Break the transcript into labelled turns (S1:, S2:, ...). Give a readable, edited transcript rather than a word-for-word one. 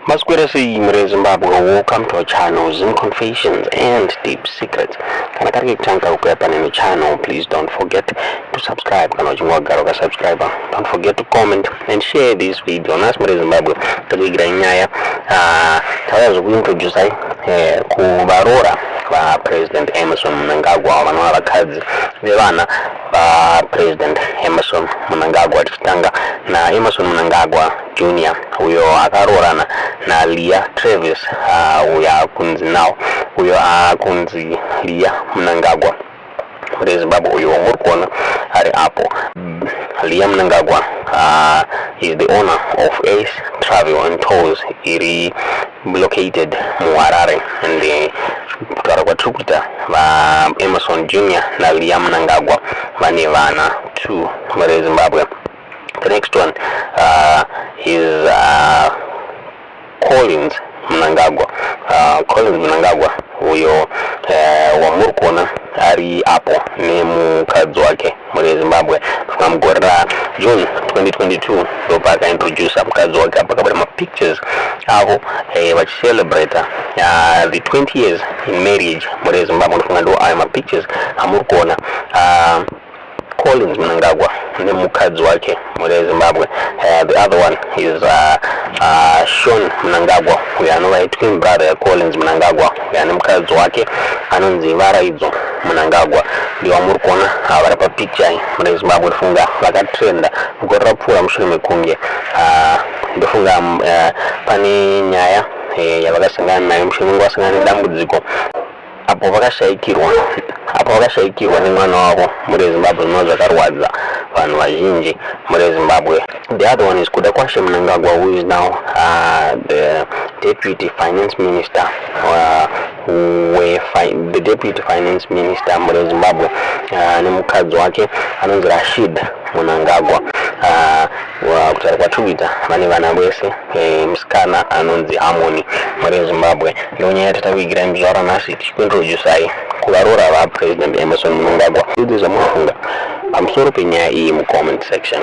S1: Masquerasi Mre Zimbabwe, welcome to our channel Zim Confessions and Deep Secrets. Kana kari kutanka ukwepa neno channel, please don't forget to subscribe. Kana ujimwa garoga subscriber, don't forget to comment and share this video. Nas Mre Zimbabwe tagigira nyaya tawazo kuintroduce ku Varoora ba President Emerson Mnangagwa vano vakadzi vevana ba President Emerson Mnangagwa tichitanga na Emerson Mnangagwa Junior uyo akaroorana na Leah Travis uyo akunzi nawo uyo akunzi Leah Mnangagwa muri Zimbabwe uyo muri kuona ari apo. Leah Mnangagwa is the owner of Ace Travel and Tours iri located mu Harare, and the Varoora va Emerson Junior na Leah Mnangagwa vane vana 2 muri Zimbabwe. The next one is Collins Mnangagwa. Collins Mnangagwa uyo wa muri kuona ari apo nemukadzi wake muri Zimbabwe tukamugorera June 2022 ndopa akaintroduce mukadzi wake apa kabari mapictures avo vachicelebrata the 20 years in marriage muri Zimbabwe. Ndofunga ndo aya mapictures amuri kuona Collins Mnangagwa nemukadzi wake muri Zimbabwe. The other one is Sean Mnangagwa uyo anova twin brother ya Collins Mnangagwa uyo nemukadzi wake anonzi Varaidzo Mnangagwa ndi wamuri kuona vari pa picture muri Zimbabwe. Ndofunga vakatrenda mugorera pfuura mushure mekunge ndofunga pane nyaya yavakasangana nayo mushure mungu vasangana nedambudziko apo vakashayikirwa nemwana wavo muri Zimbabwe zvinova zvakarwadza vanhu vazhinji muri Zimbabwe. The other one is kuda kwashe Mnangagwa, who is now the deputy finance minister the deputy finance minister muri Zimbabwe nemukadzi wake anonzi Rashid Mnangagwa. Kutari kwa Twitter vane vana vese musikana anonzi Harmony muri Zimbabwe. Ndo nyaya tatakuigira muzvaura nhasi tichikuintroducai kuvaroora va President Emerson Mnangagwa. Idzi zvamunofunga pamusoro penyaya iyi mu comment section.